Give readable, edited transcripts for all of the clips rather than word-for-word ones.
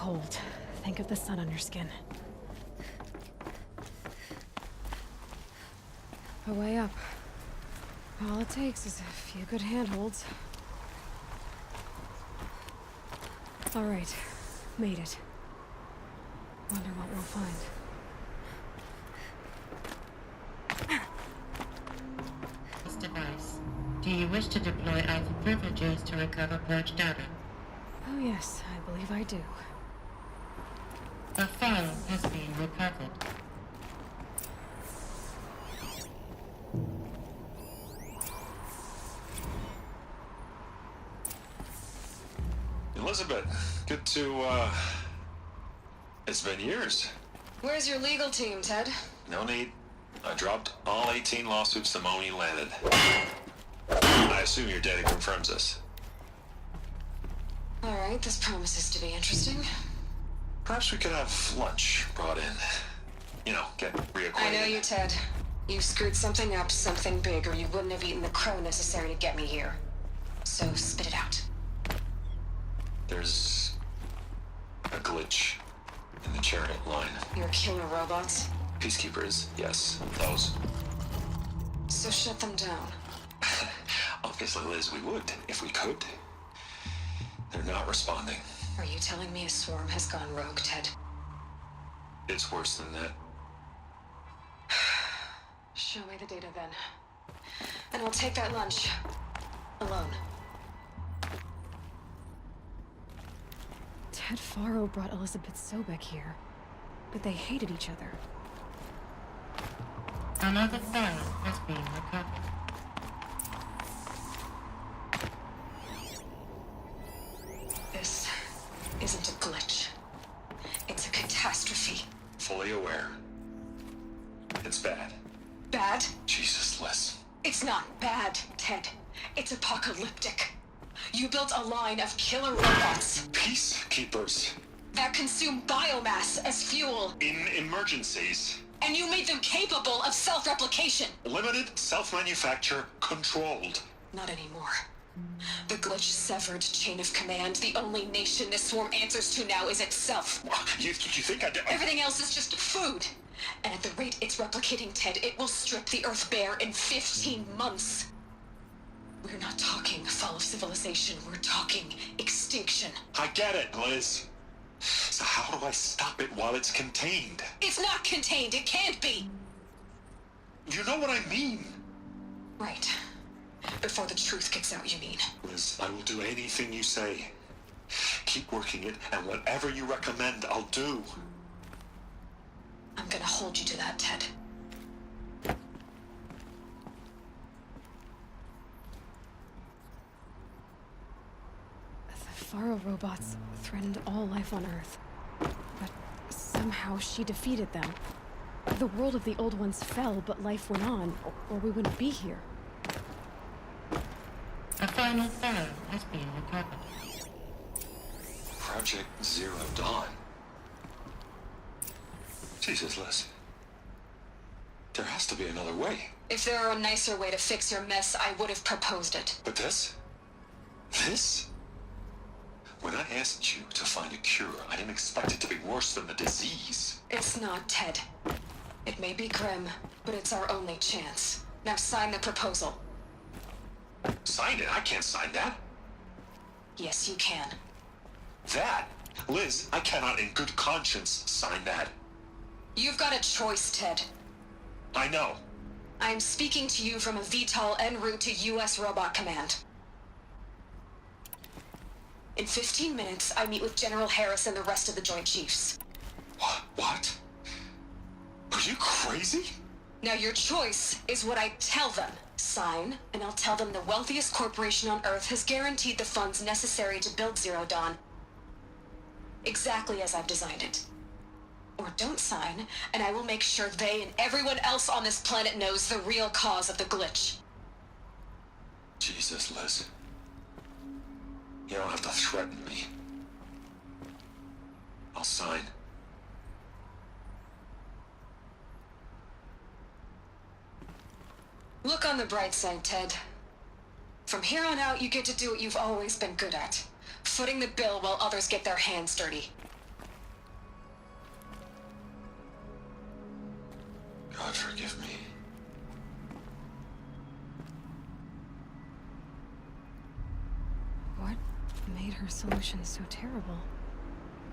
cold. Think of the sun on your skin. A way up. All it takes is a few good handholds. All right, made it. Wonder what we'll find. This device. Do you wish to deploy Alpha privileges to recover purged data? Oh yes, I believe I do. A file has been recovered. Elizabeth, good to, it's been years. Where's your legal team, Ted? No need. I dropped all 18 lawsuits the moment you landed. I assume your data confirms this. Alright, this promises to be interesting. Perhaps we could have lunch brought in. You know, get reacquainted. I know you, Ted. You screwed something up, something big, or you wouldn't have eaten the crow necessary to get me here. So spit it out. There's a glitch in the chariot line. Your killer robots? Peacekeepers, yes, those. So shut them down. Obviously, Liz, we would, if we could. They're not responding. Are you telling me a swarm has gone rogue, Ted? It's worse than that. Show me the data then. And I'll take that lunch. Alone. Ted Faro brought Elizabeth Sobek here, but they hated each other. Another file has been recovered. This isn't a glitch. It's a catastrophe. Fully aware. It's bad. Bad? Jesus, Liz. It's not bad, Ted. It's apocalyptic. You built a line of killer robots Peacekeepers. that consume biomass as fuel, In emergencies. and you made them capable of self-replication. Limited, self-manufacture, controlled. Not anymore. The glitch severed chain of command. The only nation this swarm answers to now is itself. You think I did? Everything else is just food. And at the rate it's replicating, Ted, it will strip the Earth bare in 15 months. We're not talking fall of civilization. We're talking extinction. I get it, Liz. So how do I stop it while it's contained? It's not contained. It can't be. You know what I mean? Right. Before the truth gets out, you mean? Liz, I will do anything you say. Keep working it, and whatever you recommend, I'll do. I'm gonna hold you to that, Ted. The Faro robots threatened all life on Earth, but somehow she defeated them. The world of the old ones fell, but life went on, or we wouldn't be here. A final file has been recovered. Project Zero Dawn. Jesus, Liz. There has to be another way. If there were a nicer way to fix your mess, I would have proposed it. But this? This? When I asked you to find a cure, I didn't expect it to be worse than the disease. It's not, Ted. It may be grim, but it's our only chance. Now sign the proposal. Sign it? I can't sign that. Yes, you can. That? Liz, I cannot in good conscience sign that. You've got a choice, Ted. I know. I'm speaking to you from a VTOL en route to U.S. Robot Command. In 15 minutes, I meet with General Harris and the rest of the Joint Chiefs. What? Are you crazy? Now your choice is what I tell them. Sign, and I'll tell them the wealthiest corporation on Earth has guaranteed the funds necessary to build Zero Dawn. Exactly as I've designed it. Or don't sign, and I will make sure they and everyone else on this planet knows the real cause of the glitch. Jesus, Liz. You don't have to threaten me. I'll sign. Look on the bright side, Ted. From here on out, you get to do what you've always been good at. Footing the bill while others get their hands dirty. God forgive me. What made her solution so terrible?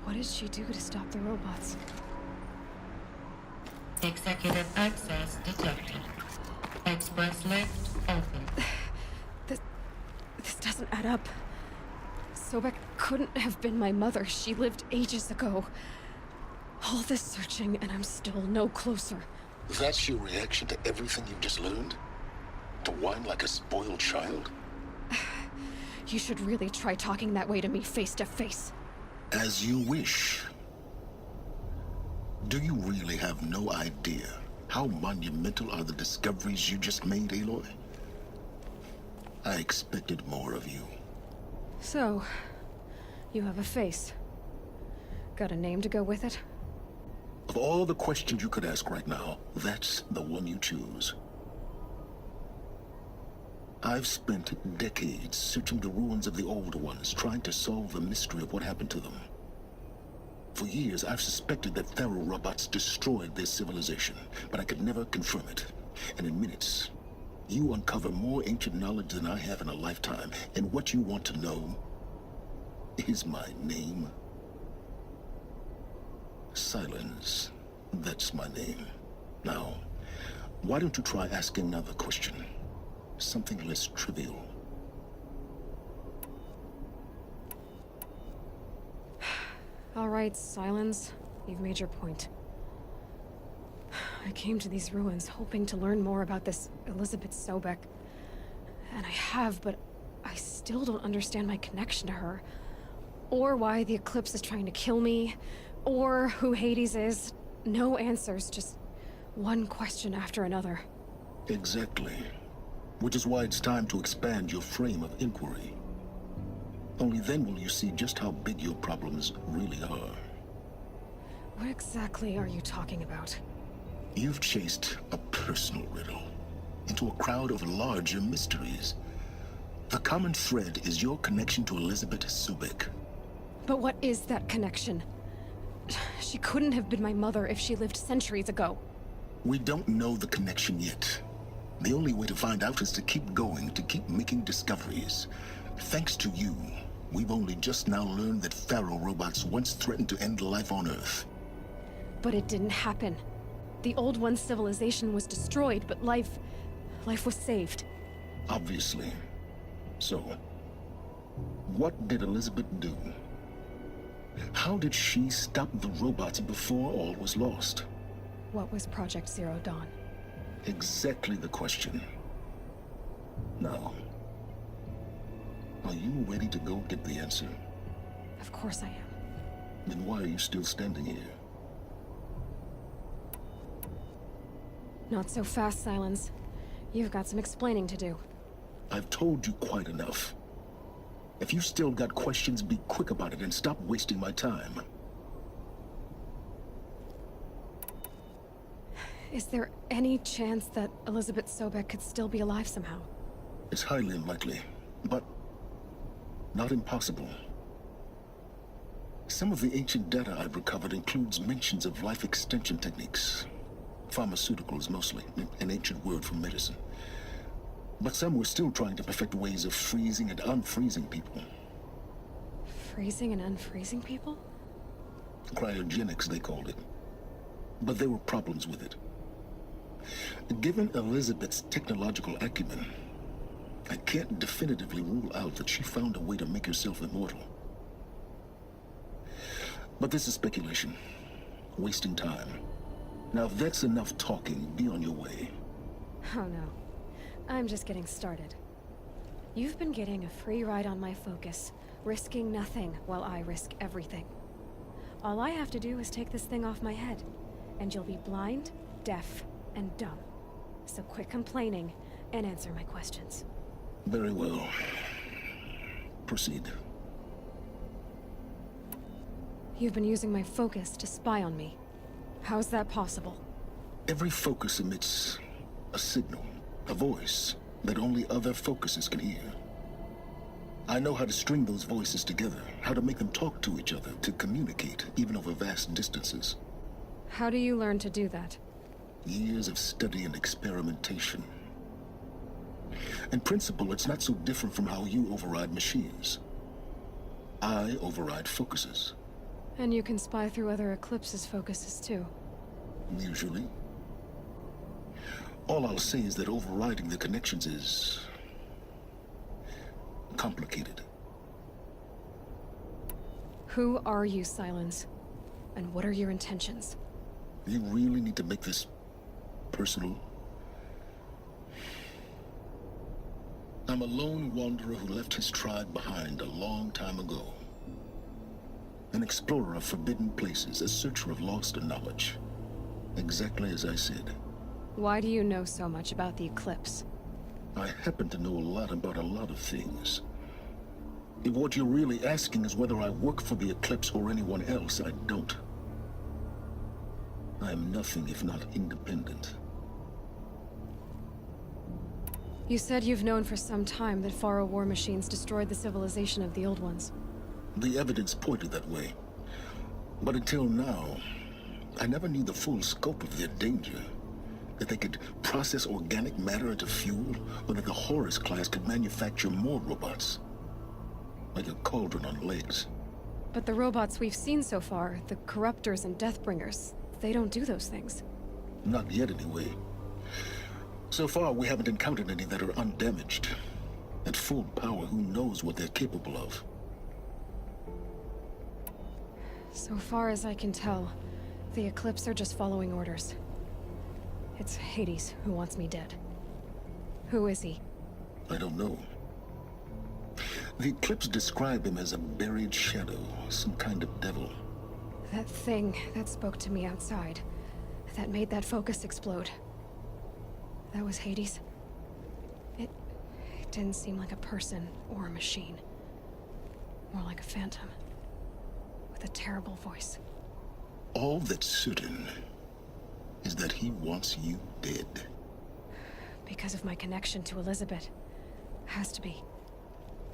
What did she do to stop the robots? Executive access detected. Express lift open. This doesn't add up. Sobek couldn't have been my mother. She lived ages ago. All this searching, and I'm still no closer. That's your reaction to everything you've just learned? To whine like a spoiled child? You should really try talking that way to me face to face. As you wish. Do you really have no idea how monumental are the discoveries you just made, Aloy? I expected more of you. So, you have a face. Got a name to go with it? Of all the questions you could ask right now, that's the one you choose. I've spent decades searching the ruins of the Old Ones, trying to solve the mystery of what happened to them. For years, I've suspected that Faro robots destroyed their civilization, but I could never confirm it. And in minutes, you uncover more ancient knowledge than I have in a lifetime, and what you want to know is my name. Silence. That's my name. Now, why don't you try asking another question? Something less trivial. All right, Silence. You've made your point. I came to these ruins hoping to learn more about this Elizabeth Sobek. And I have, but I still don't understand my connection to her. Or why the Eclipse is trying to kill me. Or who Hades is. No answers, just one question after another. Exactly. Which is why it's time to expand your frame of inquiry. Only then will you see just how big your problems really are. What exactly are you talking about? You've chased a personal riddle into a crowd of larger mysteries. The common thread is your connection to Elizabeth Sobek. But what is that connection? She couldn't have been my mother if she lived centuries ago. We don't know the connection yet. The only way to find out is to keep going, to keep making discoveries. Thanks to you, we've only just now learned that Faro robots once threatened to end life on Earth. But it didn't happen. The Old One's civilization was destroyed, but life was saved. Obviously. So, what did Elizabeth do? How did she stop the robots before all was lost? What was Project Zero Dawn? Exactly the question. Now, are you ready to go get the answer? Of course I am. Then why are you still standing here? Not so fast, Silence. You've got some explaining to do. I've told you quite enough. If you still got questions, be quick about it and stop wasting my time. Is there any chance that Elizabeth Sobek could still be alive somehow? It's highly unlikely, but not impossible. Some of the ancient data I've recovered includes mentions of life extension techniques. Pharmaceuticals, mostly, an ancient word for medicine. But some were still trying to perfect ways of freezing and unfreezing people. Freezing and unfreezing people? Cryogenics, they called it. But there were problems with it. Given Elizabeth's technological acumen, I can't definitively rule out that she found a way to make herself immortal. But this is speculation. Wasting time. Now, if that's enough talking, be on your way. Oh no. I'm just getting started. You've been getting a free ride on my focus, risking nothing while I risk everything. All I have to do is take this thing off my head, and you'll be blind, deaf, and dumb. So quit complaining and answer my questions. Very well. Proceed. You've been using my focus to spy on me. How's that possible? Every focus emits a signal, a voice that only other focuses can hear. I know how to string those voices together, how to make them talk to each other, to communicate, even over vast distances. How do you learn to do that? Years of study and experimentation. In principle, it's not so different from how you override machines. I override focuses. And you can spy through other Eclipse's focuses too. Usually. All I'll say is that overriding the connections is complicated. Who are you, Silence? And what are your intentions? You really need to make this personal? I'm a lone wanderer who left his tribe behind a long time ago. An explorer of forbidden places, a searcher of lost knowledge. Exactly as I said. Why do you know so much about the Eclipse? I happen to know a lot about a lot of things. If what you're really asking is whether I work for the Eclipse or anyone else, I don't. I am nothing if not independent. You said you've known for some time that Faro war machines destroyed the civilization of the Old Ones. The evidence pointed that way. But until now, I never knew the full scope of their danger. That they could process organic matter into fuel, or that the Horus class could manufacture more robots. Like a cauldron on legs. But the robots we've seen so far, the Corruptors and Deathbringers, they don't do those things. Not yet, anyway. So far, we haven't encountered any that are undamaged. At full power, who knows what they're capable of? So far as I can tell, the Eclipse are just following orders. It's Hades who wants me dead. Who is he? I don't know. The Eclipse describe him as a buried shadow, some kind of devil. That thing that spoke to me outside, that made that focus explode. That was Hades. It didn't seem like a person or a machine. More like a phantom. With a terrible voice. All that's certain is that he wants you dead. Because of my connection to Elizabeth. Has to be.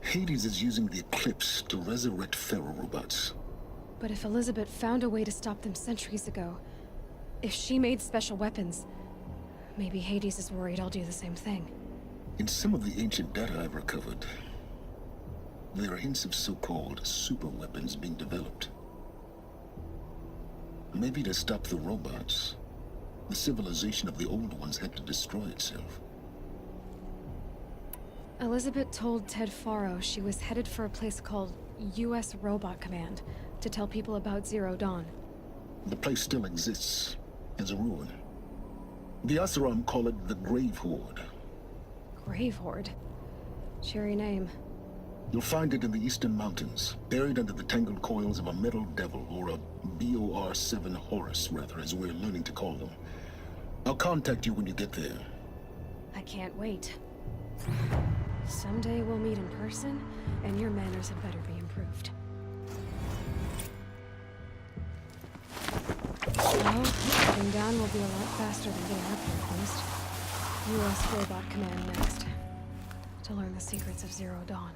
Hades is using the Eclipse to resurrect Faro robots. But if Elizabeth found a way to stop them centuries ago, if she made special weapons, maybe Hades is worried I'll do the same thing. In some of the ancient data I've recovered, there are hints of so-called super weapons being developed. Maybe to stop the robots, the civilization of the old ones had to destroy itself. Elizabeth told Ted Faro she was headed for a place called U.S. Robot Command to tell people about Zero Dawn. The place still exists as a ruin. The Asuram call it the Grave Horde. Grave Horde? Cheery name. You'll find it in the Eastern Mountains, buried under the tangled coils of a metal devil, or a BOR-7 Horus, rather, as we're learning to call them. I'll contact you when you get there. I can't wait. Someday we'll meet in person, and your manners had better be improved. Well, getting down will be a lot faster than getting up here first. U.S. Robot Command next. To learn the secrets of Zero Dawn.